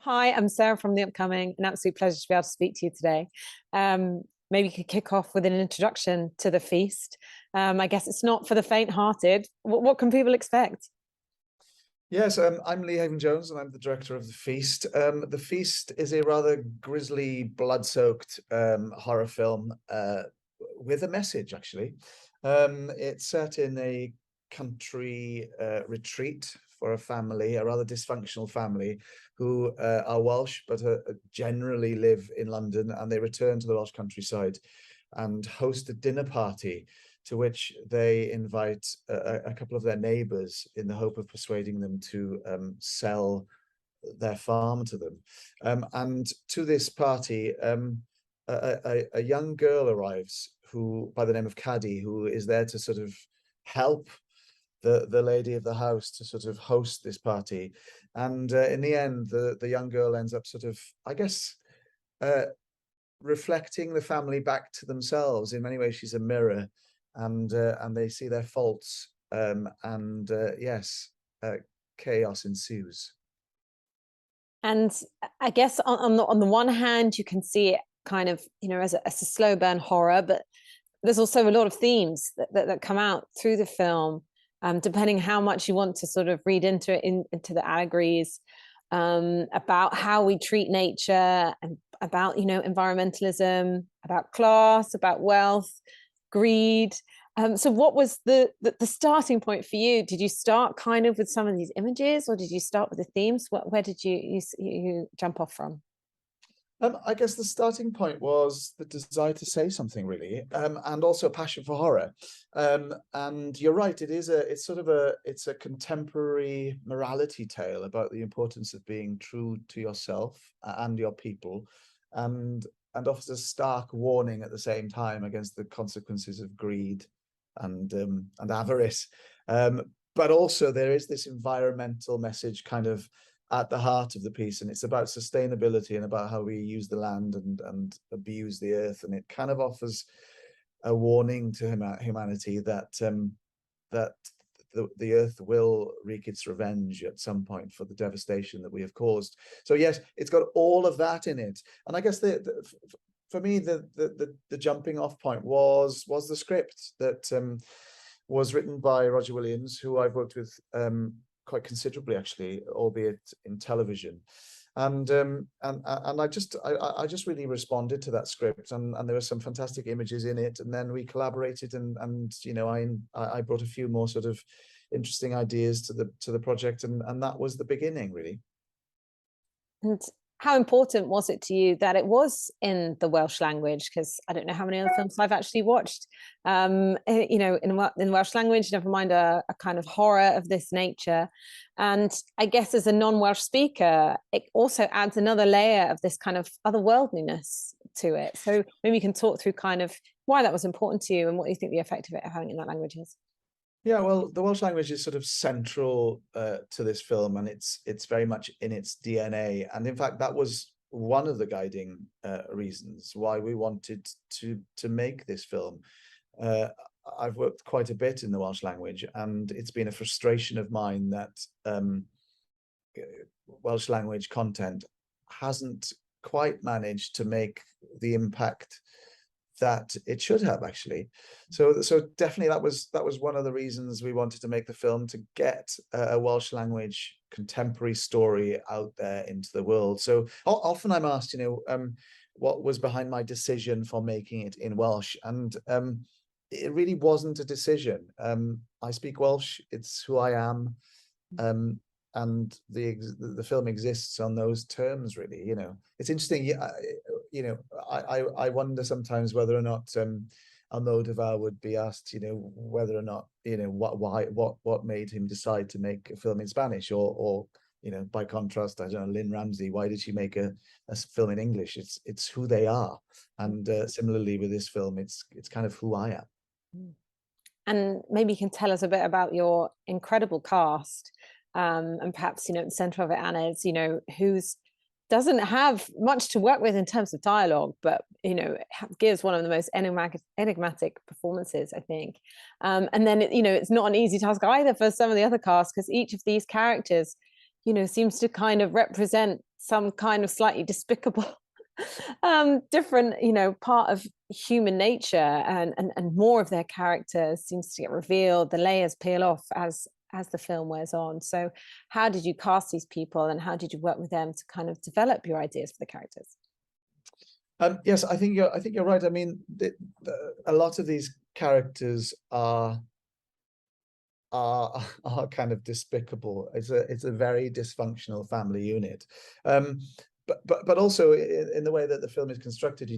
Hi, I'm Sarah from The Upcoming. An absolute pleasure to be able to speak to you today. Um, Maybe you could kick off with an introduction to The Feast. I guess it's not for the faint-hearted. What can people expect? Yes, I'm Lee Haven-Jones, and I'm the director of The Feast. The Feast is a rather grisly, blood-soaked horror film with a message, actually. It's set in a country retreat for a family, a rather dysfunctional family, who are Welsh but generally live in London, and they return to the Welsh countryside and host a dinner party to which they invite a couple of their neighbors in the hope of persuading them to sell their farm to them. And to this party, a young girl arrives who, by the name of Caddy, who is there to sort of help the lady of the house to sort of host this party. And in the end, the young girl ends up sort of, I guess, uh, reflecting the family back to themselves. In many ways, she's a mirror, and they see their faults. And yes, uh, chaos ensues. And I guess on the one hand, you can see it kind of, as a slow burn horror, but there's also a lot of themes that come out through the film, depending how much you want to sort of read into it, into the allegories, about how we treat nature and about, environmentalism, about class, about wealth, greed. So what was the starting point for you? Did you start kind of with some of these images, or did you start with the themes? Where did you jump off from? I guess the starting point was the desire to say something, really, and also a passion for horror. And you're right; it's a contemporary morality tale about the importance of being true to yourself and your people, and offers a stark warning at the same time against the consequences of greed and avarice. But also there is this environmental message kind of at the heart of the piece, and it's about sustainability and about how we use the land and abuse the earth, and it kind of offers a warning to humanity that that the earth will wreak its revenge at some point for the devastation that we have caused. So yes, it's got all of that in it, and I guess for me the jumping off point was the script that was written by Roger Williams, who I've worked with quite considerably, actually, albeit in television. And I just really responded to that script, and there were some fantastic images in it, and then we collaborated, and I brought a few more sort of interesting ideas to the project, and that was the beginning, really. And how important was it to you that it was in the Welsh language? Because I don't know how many other films I've actually watched, in Welsh language, never mind a kind of horror of this nature. And I guess as a non-Welsh speaker, it also adds another layer of this kind of otherworldliness to it. So maybe you can talk through kind of why that was important to you and what you think the effect of it having in that language is. Yeah, well, the Welsh language is sort of central to this film, and it's very much in its DNA. And in fact, that was one of the guiding reasons why we wanted to make this film. Uh, I've worked quite a bit in the Welsh language, and it's been a frustration of mine that Welsh language content hasn't quite managed to make the impact that it should have, actually. So definitely that was one of the reasons we wanted to make the film, to get a Welsh language contemporary story out there into the world. So often I'm asked, what was behind my decision for making it in Welsh, and it really wasn't a decision. I speak Welsh; it's who I am. And the film exists on those terms, really. It's interesting. I wonder sometimes whether or not Almodovar would be asked, whether or not, what made him decide to make a film in Spanish, or by contrast, I don't know, Lynn Ramsey, why did she make a film in English? It's who they are, and similarly with this film, it's kind of who I am. And maybe you can tell us a bit about your incredible cast, and perhaps, at the center of it, Anna, is, who's doesn't have much to work with in terms of dialogue, but gives one of the most enigmatic performances, I think. And then it's not an easy task either for some of the other cast, because each of these characters, seems to kind of represent some kind of slightly despicable different, part of human nature, and more of their characters seems to get revealed. The layers peel off as the film wears on. So how did you cast these people, and how did you work with them to kind of develop your ideas for the characters? Yes, I think you're right. I mean, a lot of these characters are kind of despicable. It's a very dysfunctional family unit. But also in the way that the film is constructed,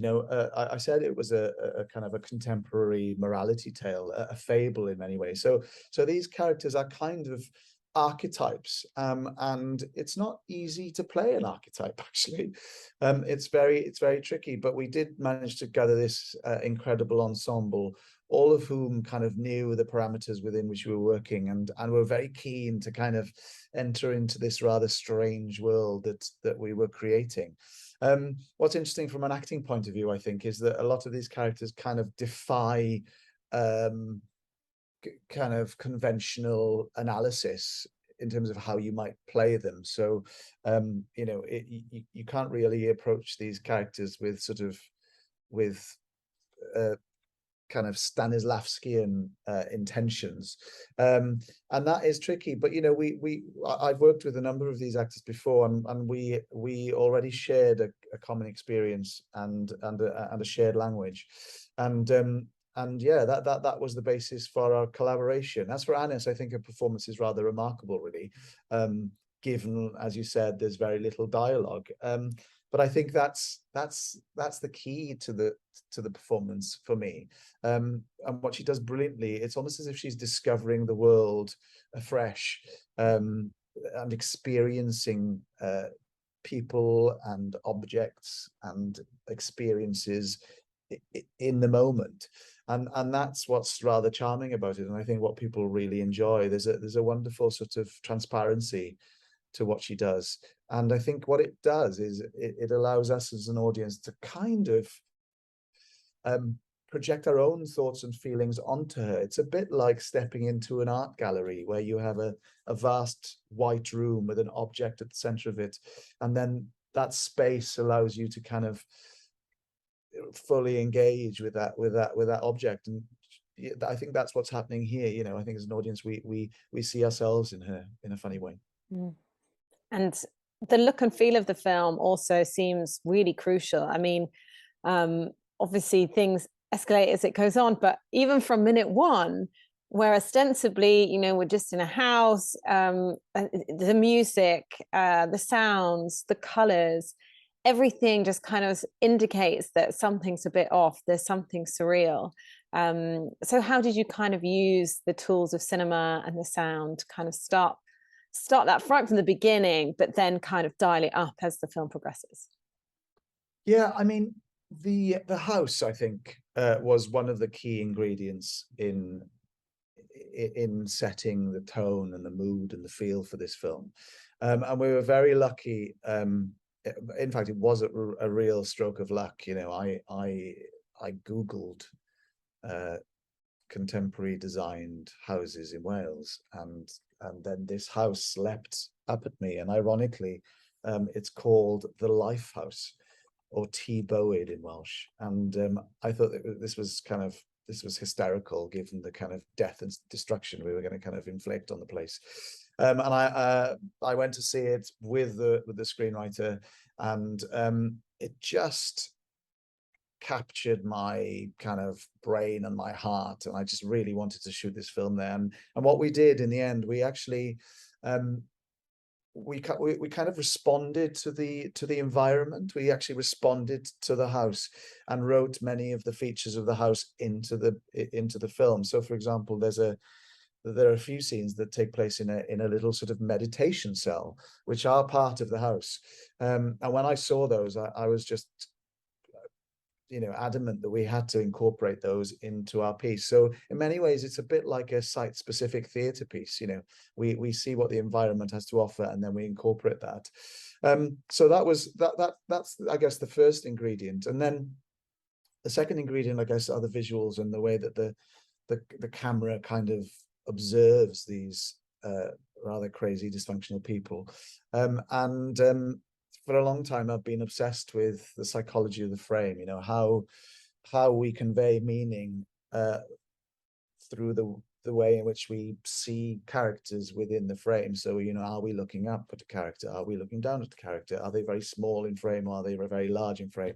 I said it was a kind of a contemporary morality tale, a fable in many ways. So these characters are kind of archetypes, and it's not easy to play an archetype actually. It's very tricky, but we did manage to gather this incredible ensemble, all of whom kind of knew the parameters within which we were working, and were very keen to kind of enter into this rather strange world that we were creating. What's interesting from an acting point of view, I think, is that a lot of these characters kind of defy kind of conventional analysis in terms of how you might play them. So you can't really approach these characters with kind of Stanislavskian intentions, and that is tricky. But I've worked with a number of these actors before, and we already shared a common experience and a shared language, and yeah, that was the basis for our collaboration. As for Anis, I think her performance is rather remarkable, really, given, as you said, there's very little dialogue. But I think that's the key to the performance for me. And what she does brilliantly, it's almost as if she's discovering the world afresh, and experiencing people and objects and experiences in the moment. And that's what's rather charming about it. And I think what people really enjoy, there's a wonderful sort of transparency to what she does. And I think what it does is it allows us as an audience to kind of project our own thoughts and feelings onto her. It's a bit like stepping into an art gallery where you have a vast white room with an object at the center of it, and then that space allows you to kind of fully engage with that object. And I think that's what's happening here. I think as an audience we see ourselves in her in a funny way. And the look and feel of the film also seems really crucial. I mean, obviously things escalate as it goes on, but even from minute one, where ostensibly, we're just in a house, the music, the sounds, the colors, everything just kind of indicates that something's a bit off. There's something surreal. So how did you kind of use the tools of cinema and the sound to kind of start that right from the beginning, but then kind of dial it up as the film progresses? Yeah, I mean, the house, I think, was one of the key ingredients in setting the tone and the mood and the feel for this film. And we were very lucky. In fact, it was a real stroke of luck. I Googled contemporary designed houses in Wales, and then this house leapt up at me. And ironically, it's called the Life House, or T Bywyd in Welsh. And I thought that this was hysterical, given the kind of death and destruction we were going to kind of inflict on the place. And I went to see it with the screenwriter, and it just captured my kind of brain and my heart, and I just really wanted to shoot this film there. And what we did in the end, we actually we kind of responded to the environment. We actually responded to the house and wrote many of the features of the house into the film. So, for example, there are a few scenes that take place in a little sort of meditation cell, which are part of the house. And when I saw those, I was just adamant that we had to incorporate those into our piece. So in many ways, it's a bit like a site-specific theatre piece. We see what the environment has to offer, and then we incorporate that. So that's I guess the first ingredient. And then the second ingredient, I guess, are the visuals and the way that the camera kind of observes these rather crazy dysfunctional people. for a long time I've been obsessed with the psychology of the frame, you know, how we convey meaning through the way in which we see characters within the frame. So, you know, are we looking up at a character? Are we looking down at the character? Are they very small in frame? Or are they very large in frame?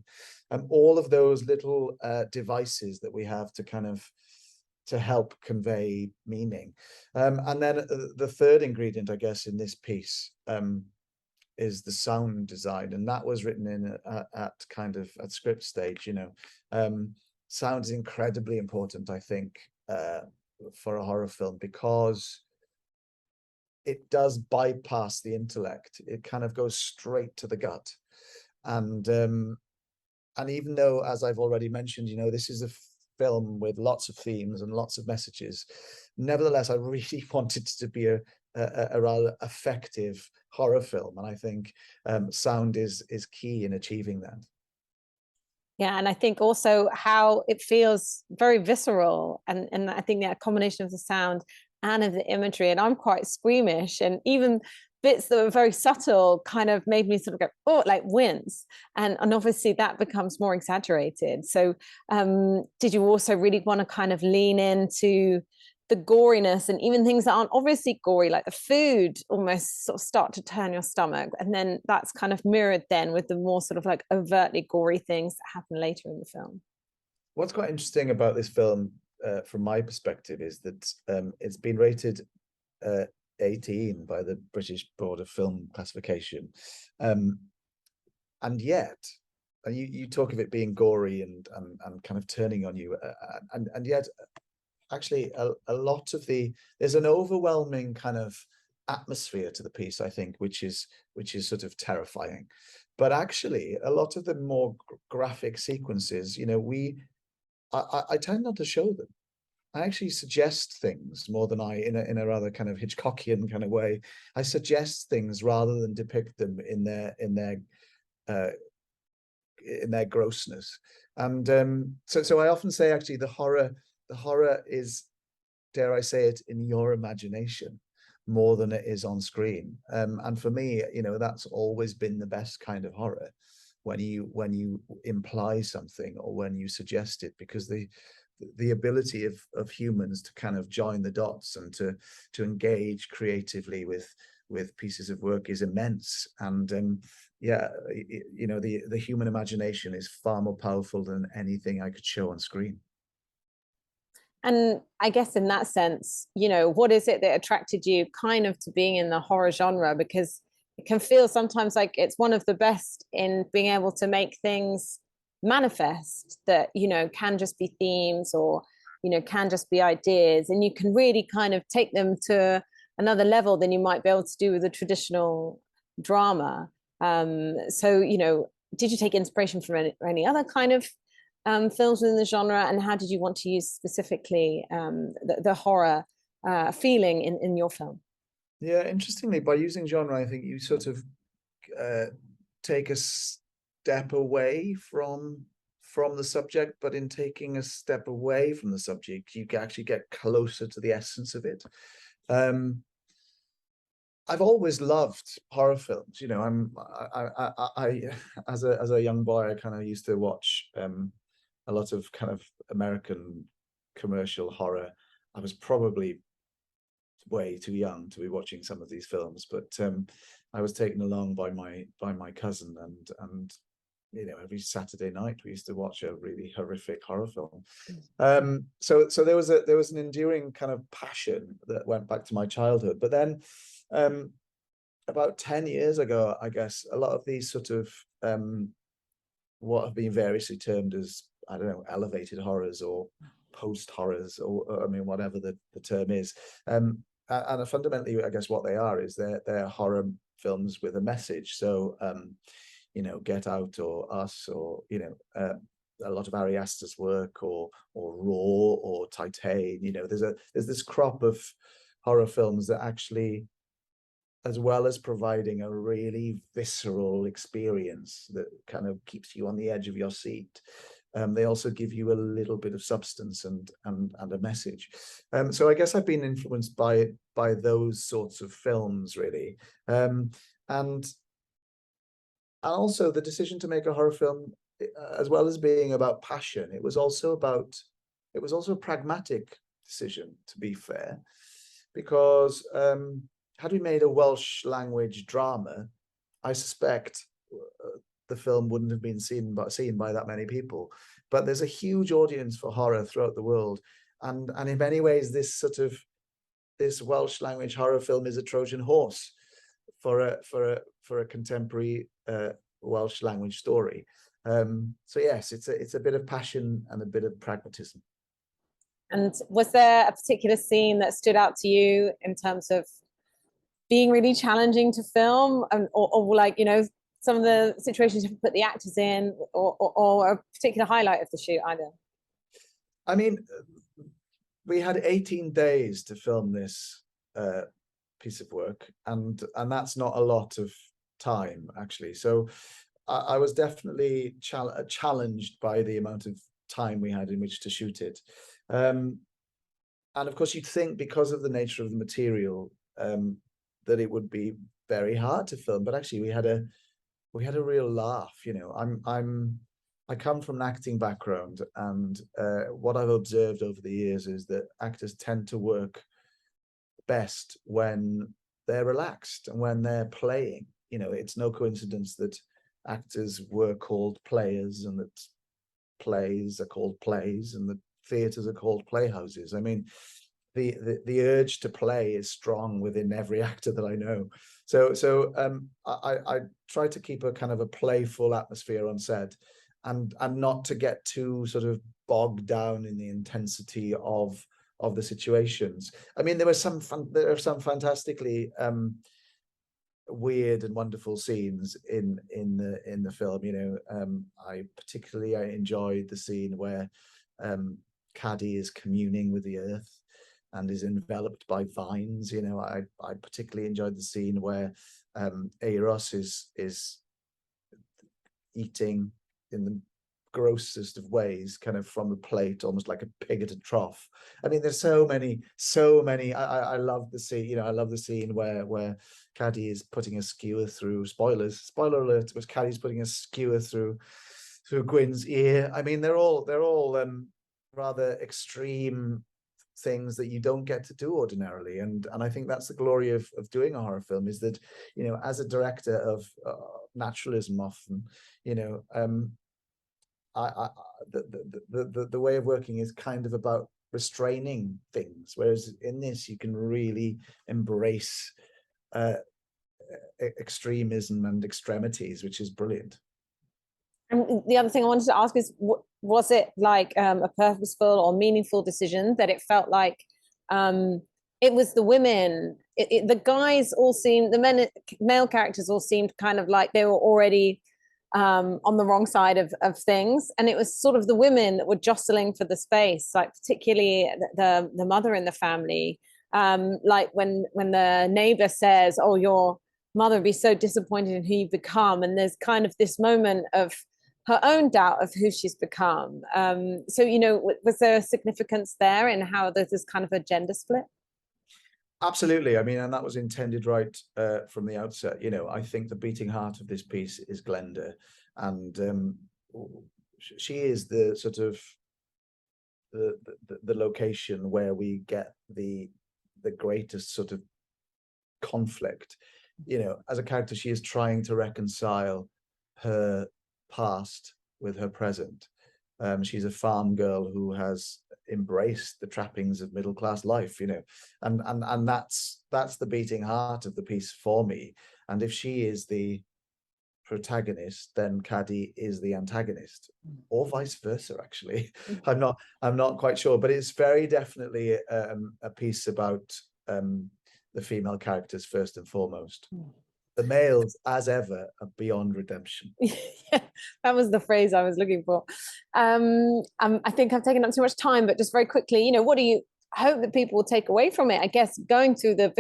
All of those little devices that we have to kind of to help convey meaning. And then the third ingredient, I guess, in this piece is the sound design, and that was written in at kind of at script stage. You know, sound is incredibly important, I think, for a horror film, because it does bypass the intellect. It kind of goes straight to the gut, and even though, as I've already mentioned, you know, this is a film with lots of themes and lots of messages, nevertheless, I really wanted it to be a rather effective horror film, and I think sound is key in achieving that. Yeah, and I think also how it feels very visceral, and I think that combination of the sound and of the imagery, and I'm quite squeamish, and even bits that were very subtle kind of made me sort of go, oh, like wince, and obviously that becomes more exaggerated. So did you also really want to kind of lean into the goriness, and even things that aren't obviously gory, like the food, almost sort of start to turn your stomach, and then that's kind of mirrored then with the more sort of like overtly gory things that happen later in the film? What's quite interesting about this film, from my perspective, is that it's been rated 18 by the British Board of Film Classification, and yet, and you talk of it being gory and kind of turning on you, and yet, actually, a lot of there's an overwhelming kind of atmosphere to the piece, I think, which is sort of terrifying. But actually, a lot of the more graphic sequences, you know, I tend not to show them. I actually suggest things more than in a rather kind of Hitchcockian kind of way. I suggest things rather than depict them in uh, their grossness. And so I often say, actually, the horror is, dare I say it, in your imagination more than it is on screen. And for me, you know, that's always been the best kind of horror, when you imply something or when you suggest it, because the ability of humans to kind of join the dots and to engage creatively with pieces of work is immense. And yeah, you know, the human imagination is far more powerful than anything I could show on screen. And I guess in that sense, you know, what is it that attracted you kind of to being in the horror genre? Because it can feel sometimes like it's one of the best in being able to make things manifest that, you know, can just be themes, or, you know, can just be ideas. And you can really kind of take them to another level than you might be able to do with a traditional drama. So, you know, did you take inspiration from any other kind of films within the genre, and how did you want to use specifically the horror feeling in your film? Yeah, interestingly, by using genre, I think you sort of uh, take a step away from the subject, but in taking a step away from the subject, you actually get closer to the essence of it. I've always loved horror films. You know, I as a young boy, I kind of used to watch a lot of kind of American commercial horror. I was probably way too young to be watching some of these films, but I was taken along by my cousin, and you know, every Saturday night we used to watch a really horrific horror film. So there was an enduring kind of passion that went back to my childhood. But then about 10 years ago, I guess, a lot of these sort of what have been variously termed as, I don't know, elevated horrors or post horrors, or I mean, whatever the term is. And fundamentally, I guess what they are is they're horror films with a message. So you know, Get Out or Us, or you know, a lot of Ari Aster's work, or Raw or Titane. You know, there's this crop of horror films that actually, as well as providing a really visceral experience that kind of keeps you on the edge of your seat, they also give you a little bit of substance and a message. So I guess I've been influenced by those sorts of films, really. And And also the decision to make a horror film, as well as being about passion, it was also a pragmatic decision, to be fair, because had we made a Welsh language drama, I suspect the film wouldn't have been seen by that many people. But there's a huge audience for horror throughout the world, and in many ways, this Welsh language horror film is a Trojan horse for a contemporary Welsh language story. So yes, it's a bit of passion and a bit of pragmatism. And was there a particular scene that stood out to you in terms of being really challenging to film, or like, you know, some of the situations you put the actors in, or a particular highlight of the shoot either? I mean, we had 18 days to film this piece of work, and that's not a lot of time, actually. So I was definitely challenged by the amount of time we had in which to shoot it. And of course, you'd think, because of the nature of the material, that it would be very hard to film, but actually we had a real laugh. You know, I come from an acting background, and what I've observed over the years is that actors tend to work best when they're relaxed and when they're playing. You know, it's no coincidence that actors were called players, and that plays are called plays, and that theatres are called playhouses. I mean, the urge to play is strong within every actor that I know. So I try to keep a kind of a playful atmosphere on set, and not to get too sort of bogged down in the intensity of the situations. I mean, there are some fantastically weird and wonderful scenes in the film. You know, I particularly enjoyed the scene where Caddy is communing with the earth and is enveloped by vines. You know, I particularly enjoyed the scene where Eros is eating in the grossest of ways, kind of from a plate, almost like a pig at a trough. I mean, there's so many. I love the scene. You know, I love the scene where Caddy is putting a skewer through. Spoiler alert! Was Caddy's putting a skewer through Gwyn's ear? I mean, they're all rather extreme things that you don't get to do ordinarily, and I think that's the glory of doing a horror film, is that, you know, as a director of naturalism, often, you know, the way of working is kind of about restraining things, whereas in this you can really embrace extremism and extremities, which is brilliant. And the other thing I wanted to ask is, was it like a purposeful or meaningful decision that it felt like it was the women, the guys all seemed, the male characters all seemed kind of like they were already on the wrong side of things, and it was sort of the women that were jostling for the space, like particularly the mother in the family, like when the neighbor says, "Oh, your mother would be so disappointed in who you've become," and there's kind of this moment of her own doubt of who she's become. So, you know, was there a significance there in how there's this kind of a gender split? Absolutely. I mean, and that was intended right from the outset. You know, I think the beating heart of this piece is Glenda, and she is the sort of the location where we get the greatest sort of conflict. You know, as a character, she is trying to reconcile her past with her present. She's a farm girl who has embraced the trappings of middle class life, you know, and that's the beating heart of the piece for me. And if she is the protagonist, then Caddy is the antagonist, or vice versa. Actually, I'm not quite sure, but it's very definitely a piece about the female characters first and foremost. The males, as ever, are beyond redemption. Yeah, that was the phrase I was looking for. I think I've taken up too much time, but just very quickly, you know, what do you hope that people will take away from it? I guess going through the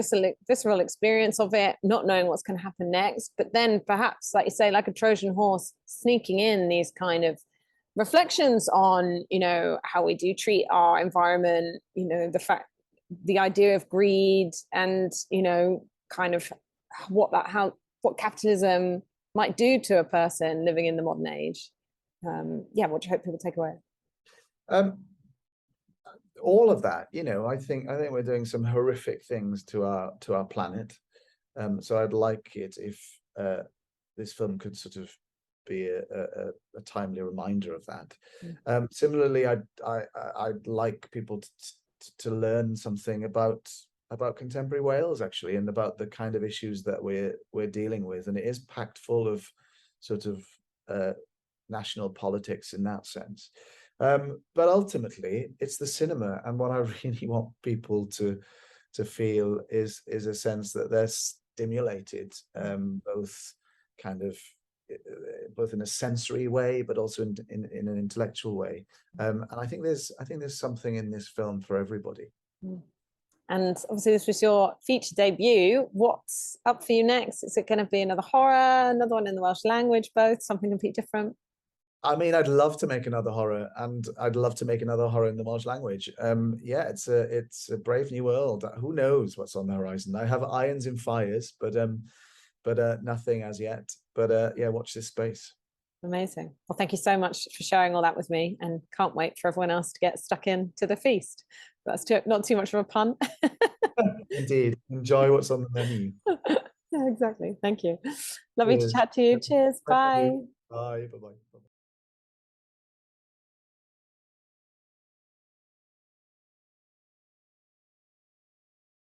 visceral experience of it, not knowing what's going to happen next, but then perhaps, like you say, like a Trojan horse, sneaking in these kind of reflections on, you know, how we do treat our environment, you know, the idea of greed, and, you know, kind of what capitalism might do to a person living in the modern age. Yeah, what do you hope people take away? Um, all of that, I think we're doing some horrific things to our planet. So I'd like it if this film could sort of be a timely reminder of that. Similarly, I'd like people to learn something about contemporary Wales, actually, and about the kind of issues that we're dealing with, and it is packed full of sort of national politics in that sense. But ultimately, it's the cinema, and what I really want people to feel is a sense that they're stimulated, both kind of both in a sensory way, but also in an intellectual way. And I think there's something in this film for everybody. And obviously, this was your feature debut. What's up for you next? Is it going to be another horror, another one in the Welsh language, both, something completely different? I mean, I'd love to make another horror, and I'd love to make another horror in the Welsh language. Yeah, it's a brave new world. Who knows what's on the horizon? I have irons in fires, but nothing as yet. But yeah, watch this space. Amazing. Well, thank you so much for sharing all that with me, and can't wait for everyone else to get stuck into the feast. That's not too much of a pun. Indeed. Enjoy what's on the menu. Yeah, exactly. Thank you. Lovely to Cheers. chat to you. Cheers. Thank Bye. you. Bye. Bye-bye.